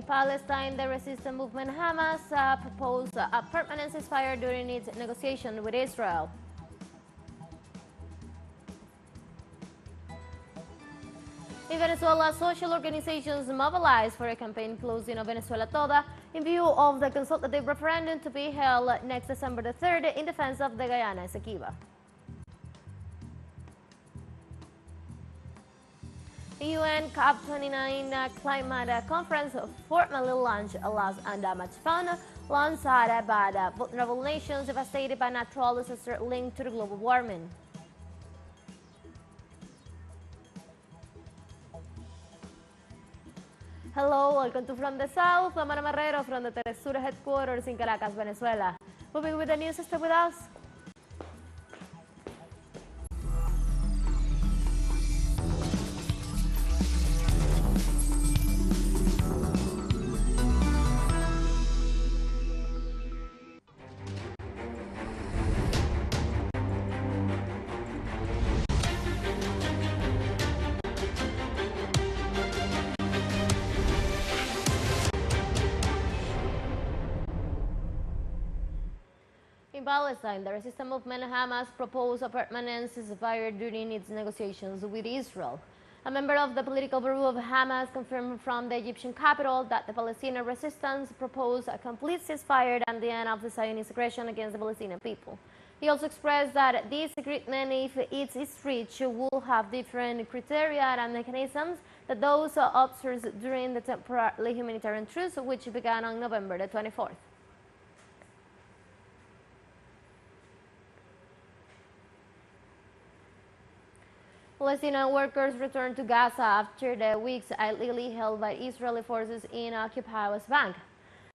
Palestine, the resistance movement Hamas proposed a permanent ceasefire during its negotiation with Israel. In Venezuela, social organizations mobilized for a campaign closing of Venezuela Toda in view of the consultative referendum to be held next December the 3rd in defense of the Guyana Essequibo. The UN COP29 climate conference formally launched last March fund alongside by vulnerable nations devastated by natural disaster linked to the global warming. Hello, welcome to From the South. I'm Ana Marrero from the teleSUR headquarters in Caracas, Venezuela. Moving with the news, stay with us. In Palestine, the resistance movement Hamas proposed a permanent ceasefire during its negotiations with Israel. A member of the political bureau of Hamas confirmed from the Egyptian capital that the Palestinian resistance proposed a complete ceasefire and the end of the Zionist aggression against the Palestinian people. He also expressed that this agreement, if it is reached, will have different criteria and mechanisms than those observed during the temporary humanitarian truce, which began on November the 24th. Palestinian workers returned to Gaza after the weeks illegally held by Israeli forces in occupied West Bank.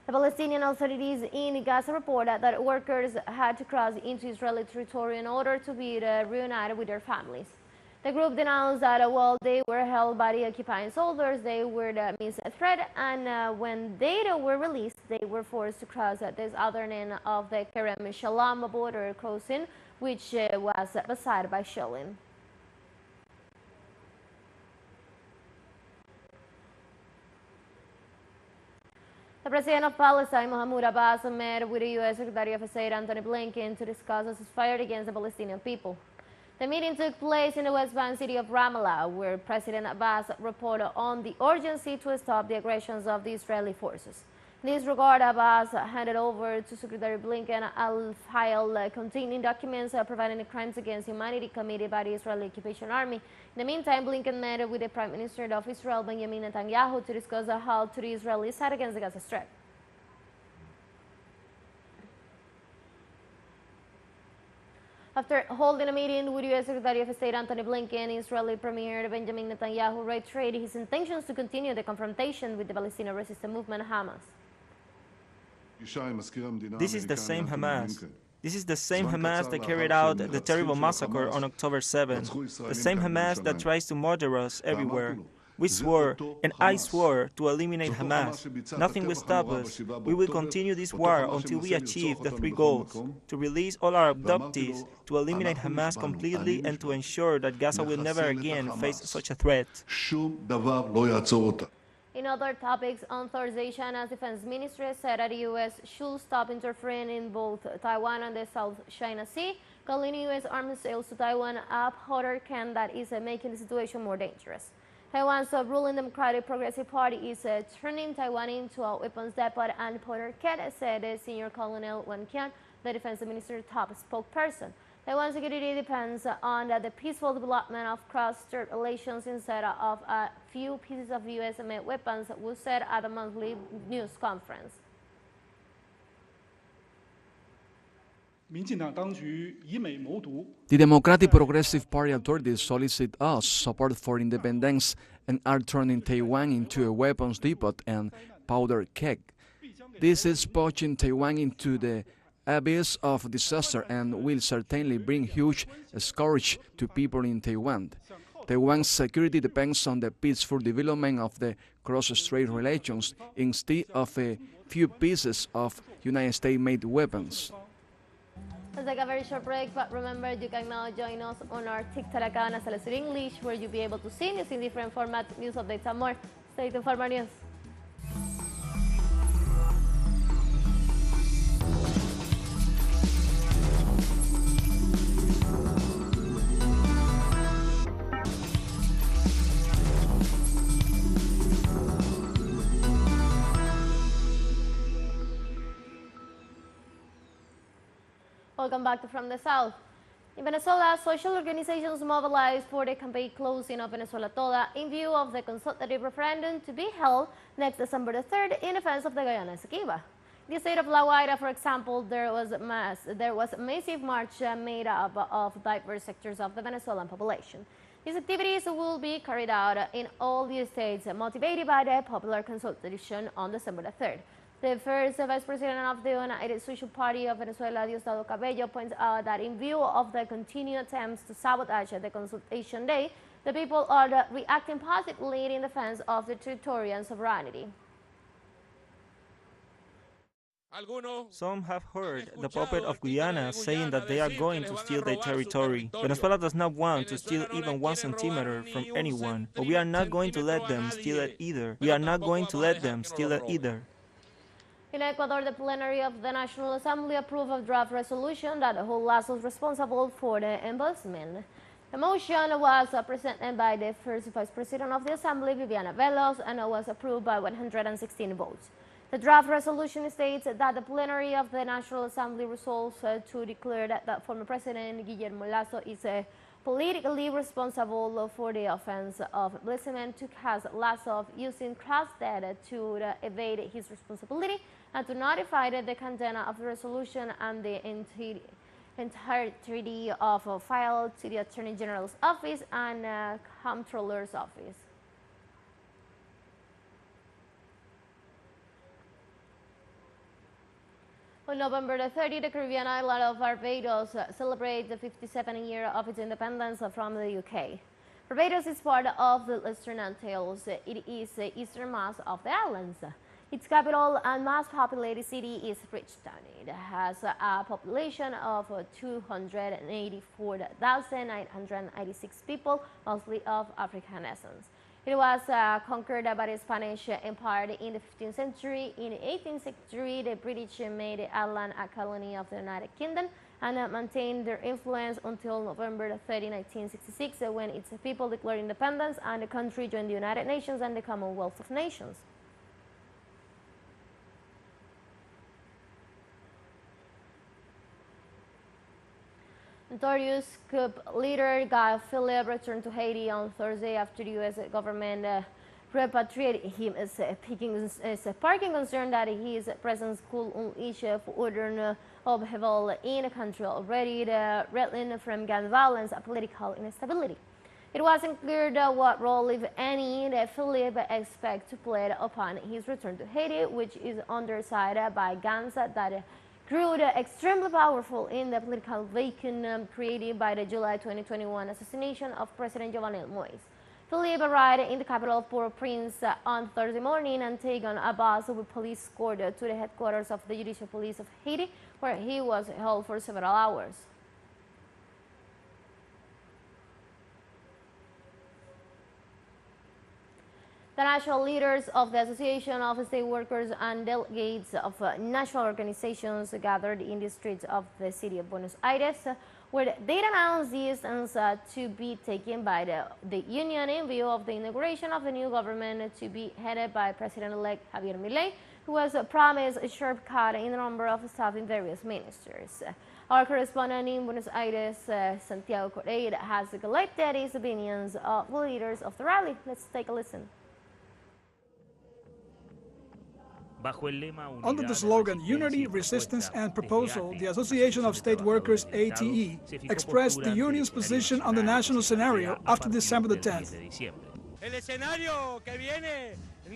The Palestinian authorities in Gaza reported that workers had to cross into Israeli territory in order to be reunited with their families. The group denounced that while they were held by the occupying soldiers, they were missed a threat, and when they were released, they were forced to cross this other end of the Kerem Shalom border crossing, which was beside by shelling. The President of Palestine, Mahmoud Abbas, met with the U.S. Secretary of State Antony Blinken to discuss a ceasefire against the Palestinian people. The meeting took place in the West Bank city of Ramallah, where President Abbas reported on the urgency to stop the aggressions of the Israeli forces. In this regard, Abbas handed over to Secretary Blinken a file containing documents providing the crimes against humanity committed by the Israeli occupation army. In the meantime, Blinken met with the Prime Minister of Israel, Benjamin Netanyahu, to discuss the halt to the Israeli side against the Gaza Strip. After holding a meeting with U.S. Secretary of State Antony Blinken, Israeli Premier Benjamin Netanyahu reiterated his intentions to continue the confrontation with the Palestinian resistance movement Hamas. This is the same Hamas. This is the same Hamas that carried out the terrible massacre on October 7, the same Hamas that tries to murder us everywhere. We swore, and I swore, to eliminate Hamas. Nothing will stop us. We will continue this war until we achieve the three goals: to release all our abductees, to eliminate Hamas completely, and to ensure that Gaza will never again face such a threat. In other topics, on Thursday, China's defense ministry said that the U.S. should stop interfering in both Taiwan and the South China Sea, calling U.S. arms sales to Taiwan a powder can that is making the situation more dangerous. Taiwan's ruling Democratic Progressive Party is turning Taiwan into a weapons depot and powder keg, said Senior Colonel Wan Qian, the defense minister's top spokesperson. Taiwan's security depends on the peaceful development of cross-strait relations instead of a few pieces of U.S.-made weapons, was said at a monthly news conference. The Democratic Progressive Party authorities solicit us support for independence and are turning Taiwan into a weapons depot and powder keg. This is pushing Taiwan into the abyss of disaster and will certainly bring huge scourge to people in Taiwan. Taiwan's security depends on the peaceful development of the cross-strait relations instead of a few pieces of United States-made weapons. Let's take a very short break, but remember you can now join us on our TikTok account as teleSUR English, where you'll be able to see news in different formats, news updates and more. Stay tuned for more news. Welcome back to From the South. In Venezuela, social organizations mobilized for the campaign closing of Venezuela Toda in view of the consultative referendum to be held next December the 3rd in defense of the Guyana Essequibo. In the state of La Guaira, for example, there was a massive march made up of diverse sectors of the Venezuelan population. These activities will be carried out in all the states, motivated by the popular consultation on December the 3rd. The first vice president of the United Social Party of Venezuela, Diosdado Cabello, points out that in view of the continued attempts to sabotage the consultation day, the people are reacting positively in defense of the territorial sovereignty. Some have heard the puppet of Guyana saying that they are going to steal their territory. Venezuela does not want to steal even 1 centimeter from anyone, but we are not going to let them steal it either. We are not going to let them steal it either. In Ecuador, the plenary of the National Assembly approved a draft resolution that holds Lasso responsible for the embezzlement. The motion was presented by the first vice president of the Assembly, Viviana Velos, and was approved by 116 votes. The draft resolution states that the plenary of the National Assembly resolves to declare that former President Guillermo Lasso is politically responsible for the offense of embezzlement to cast Lasso using cross data to evade his responsibility, and to notify the content of the resolution and the entirety of file to the Attorney General's office and Comptroller's office. On November the 30th, the Caribbean island of Barbados celebrates the 57th year of its independence from the UK. Barbados is part of the Eastern Antilles. It is the easternmost of the islands. Its capital and most populated city is Bridgetown. It has a population of 284,986 people, mostly of African descent. It was conquered by the Spanish Empire in the 15th century. In the 18th century, the British made the island a colony of the United Kingdom and maintained their influence until November 30, 1966, when its people declared independence and the country joined the United Nations and the Commonwealth of Nations. Notorious coup leader Guy Philippe returned to Haiti on Thursday after the U.S. government repatriated him, sparking concern that his presence could unleash further upheaval in the country already reeling from gun violence and political instability. It wasn't clear what role, if any, that Philippe expects to play upon his return to Haiti, which is underside by guns that grew extremely powerful in the political vacuum created by the July 2021 assassination of President Jovenel Moïse. Philippe arrived in the capital of Port-au-Prince on Thursday morning and taken a bus with police escort to the headquarters of the Judicial Police of Haiti, where he was held for several hours. The national leaders of the Association of State Workers and delegates of national organizations gathered in the streets of the city of Buenos Aires, where they announced the stance to be taken by the union in view of the inauguration of the new government to be headed by President-elect Javier Milei, who has promised a sharp cut in the number of staff in various ministers. Our correspondent in Buenos Aires, Santiago Correia, has collected his opinions of the leaders of the rally. Let's take a listen. Under the slogan Unity, Resistance and Proposal, the Association of State Workers, ATE, expressed the union's position on the national scenario after December the 10th.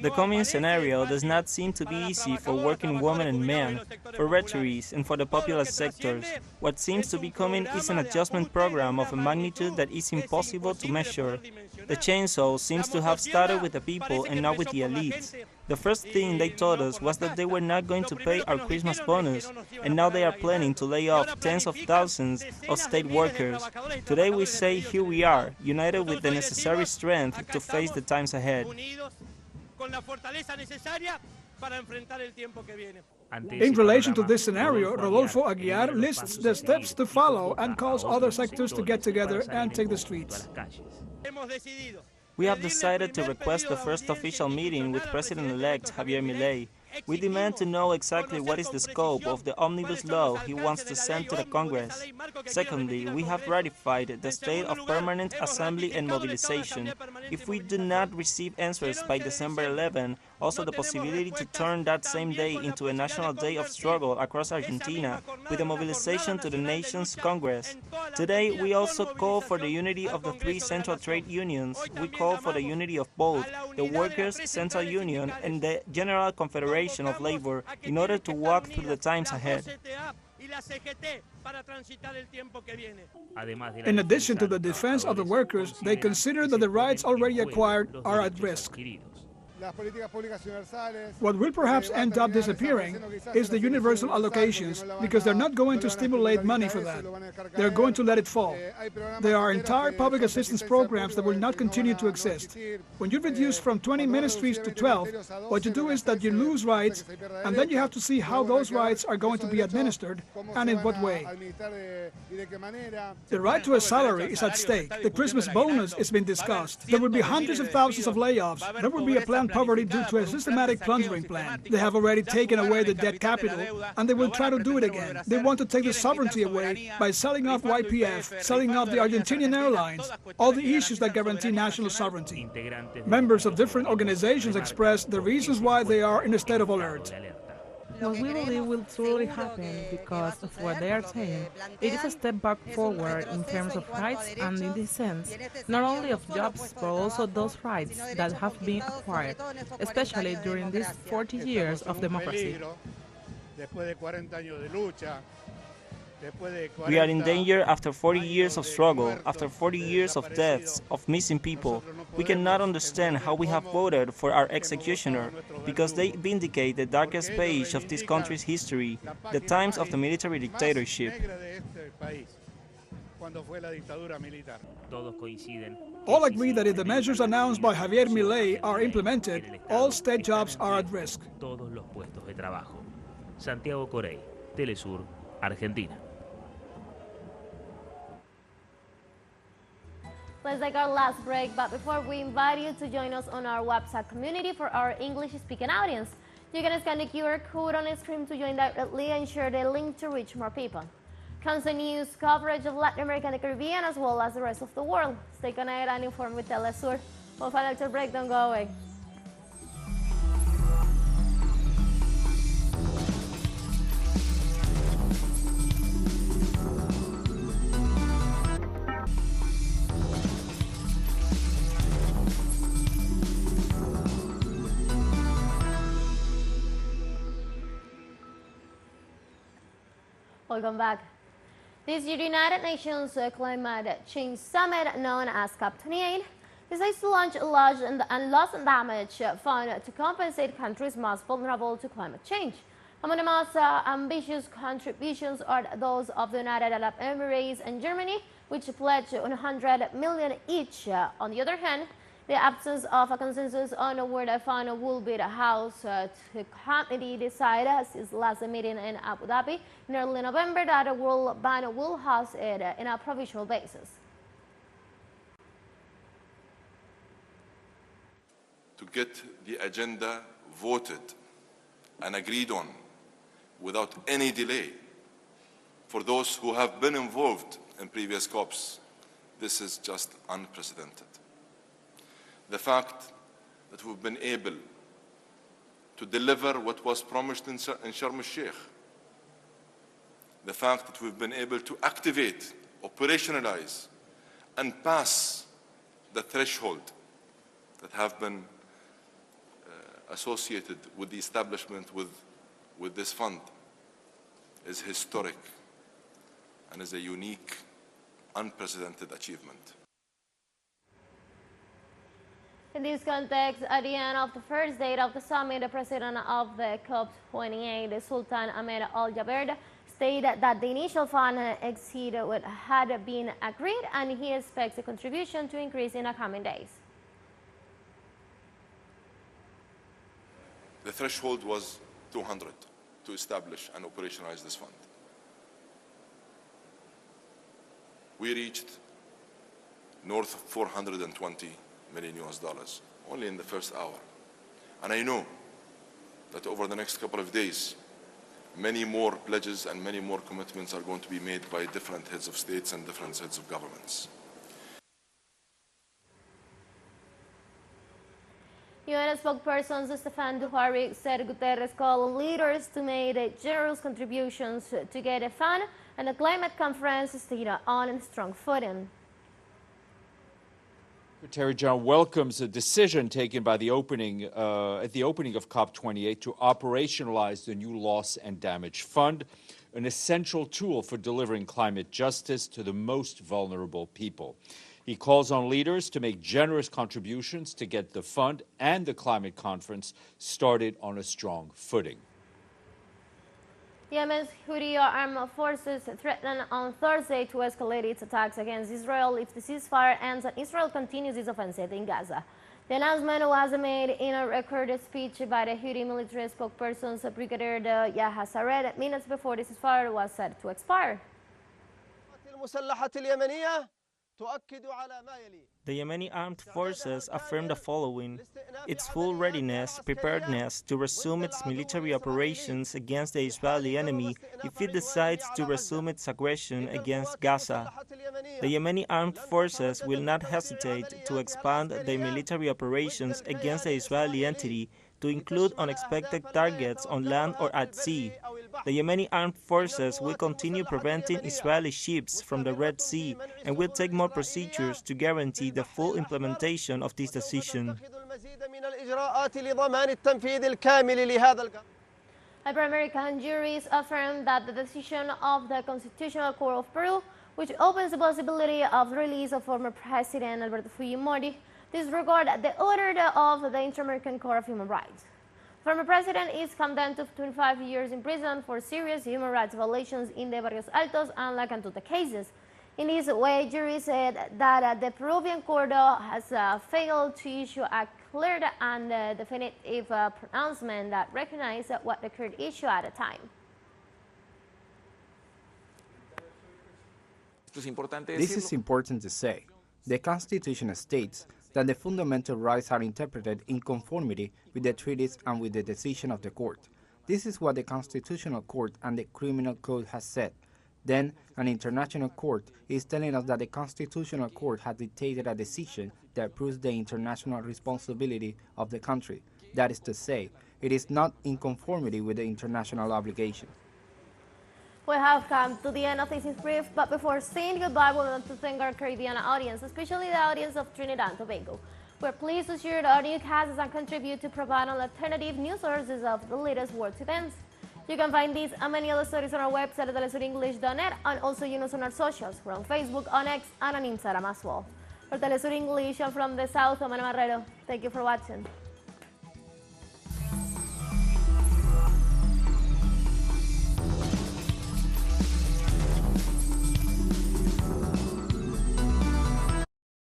The coming scenario does not seem to be easy for working women and men, for retirees, and for the populous sectors. What seems to be coming is an adjustment program of a magnitude that is impossible to measure. The chainsaw seems to have started with the people and not with the elites. The first thing they told us was that they were not going to pay our Christmas bonus, and now they are planning to lay off tens of thousands of state workers. Today we say here we are, united with the necessary strength to face the times ahead. In relation to this scenario, Rodolfo Aguiar lists the steps to follow and calls other sectors to get together and take the streets. We have decided to request the first official meeting with President-elect Javier Milei. We demand to know exactly what is the scope of the omnibus law he wants to send to the Congress. Secondly, we have ratified the state of permanent assembly and mobilization. If we do not receive answers by December 11, also the possibility to turn that same day into a national day of struggle across Argentina with a mobilization to the nation's Congress. Today, we also call for the unity of the three central trade unions. We call for the unity of both, the Workers' Central Union and the General Confederation of Labor, in order to walk through the times ahead. In addition to the defense of the workers, they consider that the rights already acquired are at risk. What will perhaps end up disappearing is the universal allocations, because they're not going to stimulate money for that. They're going to let it fall. There are entire public assistance programs that will not continue to exist. When you reduce from 20 ministries to 12, what you do is that you lose rights, and then you have to see how those rights are going to be administered and in what way. The right to a salary is at stake. The Christmas bonus is being discussed. There will be hundreds of thousands of layoffs. There will be a planned poverty due to a systematic plundering plan. They have already taken away the debt capital, and they will try to do it again. They want to take the sovereignty away by selling off YPF, selling off the Argentinian airlines, all the issues that guarantee national sovereignty. Members of different organizations expressed the reasons why they are in a state of alert. What we believe will truly happen, because of what they are saying, it is a step back forward in terms of rights and in this sense, not only of jobs, but also those rights that have been acquired, especially during these 40 years of democracy. We are in danger after 40 years of struggle, after 40 years of deaths, of missing people. We cannot understand how we have voted for our executioner, because they vindicate the darkest page of this country's history, the times of the military dictatorship. All agree that if the measures announced by Javier Milei are implemented, all state jobs are at risk. Santiago Corey, teleSUR, Argentina. Let's take our last break, but before we invite you to join us on our WhatsApp community for our English-speaking audience. You can scan the QR code on the screen to join directly and share the link to reach more people. Constant news coverage of Latin America and the Caribbean, as well as the rest of the world. Stay connected and informed with teleSUR. We'll find out your break, don't go away. Welcome back. This United Nations Climate Change Summit, known as COP28, decides to launch a loss and damage fund to compensate countries most vulnerable to climate change. Among the most ambitious contributions are those of the United Arab Emirates and Germany, which pledged $100 million each. On the other hand, the absence of a consensus on where the fund will be housed to committee decided since last meeting in Abu Dhabi in early November that the World Bank will house it in a provisional basis. To get the agenda voted and agreed on without any delay. For those who have been involved in previous COPs, this is just unprecedented. The fact that we've been able to deliver what was promised in Sharm el-Sheikh, the fact that we've been able to activate, operationalize, and pass the threshold that have been associated with the establishment with this fund is historic and is a unique, unprecedented achievement. In this context, at the end of the first day of the summit, the president of the COP28, Sultan Ahmed Al Jaber, stated that the initial fund exceeded what had been agreed, and he expects the contribution to increase in the coming days. The threshold was 200 to establish and operationalize this fund. We reached north of $420 million only in the first hour. And I know that over the next couple of days, many more pledges and many more commitments are going to be made by different heads of states and different heads of governments. UN spokesperson Stefan Dujarric said Guterres called leaders to make generous contributions to get a fund, and the climate conference stayed on a strong footing. Secretary General welcomes a decision taken by the opening at the opening of COP28 to operationalize the new Loss and Damage Fund, an essential tool for delivering climate justice to the most vulnerable people. He calls on leaders to make generous contributions to get the fund and the climate conference started on a strong footing. Yemen's Houthi armed forces threatened on Thursday to escalate its attacks against Israel if the ceasefire ends and Israel continues its offensive in Gaza. The announcement was made in a recorded speech by the Houthi military spokesperson Brigadier Yahya Sared minutes before the ceasefire was set to expire. The Yemeni armed forces affirmed the following: its full readiness, preparedness to resume its military operations against the Israeli enemy if it decides to resume its aggression against Gaza. The Yemeni armed forces will not hesitate to expand their military operations against the Israeli entity to include unexpected targets on land or at sea. The Yemeni armed forces will continue preventing Israeli ships from the Red Sea and will take more procedures to guarantee the full implementation of this decision. American juries affirmed that the decision of the Constitutional Court of Peru, which opens the possibility of the release of former President Alberto Fujimori, disregarded the order of the Inter-American Court of Human Rights. Former president is condemned to 25 years in prison for serious human rights violations in the Barrios Altos and La Cantuta cases. In this way, jury said that the Peruvian court has failed to issue a clear and definitive pronouncement that recognizes what the court issued at the time. This is important to say. The Constitution states that the fundamental rights are interpreted in conformity with the treaties and with the decision of the court. This is what the Constitutional Court and the Criminal Code has said. Then, an international court is telling us that the Constitutional Court has dictated a decision that proves the international responsibility of the country. That is to say, it is not in conformity with the international obligation. We have come to the end of this brief, but before saying goodbye, we want to thank our Caribbean audience, especially the audience of Trinidad and Tobago. We're pleased to share our newscasts and contribute to provide alternative news sources of the latest world events. You can find these and many other stories on our website at telesurenglish.net, and also use us on our socials. We're on Facebook, on X, and on Instagram as well. For Telesur English, I'm from the South, I'm Ana Marrero. Thank you for watching.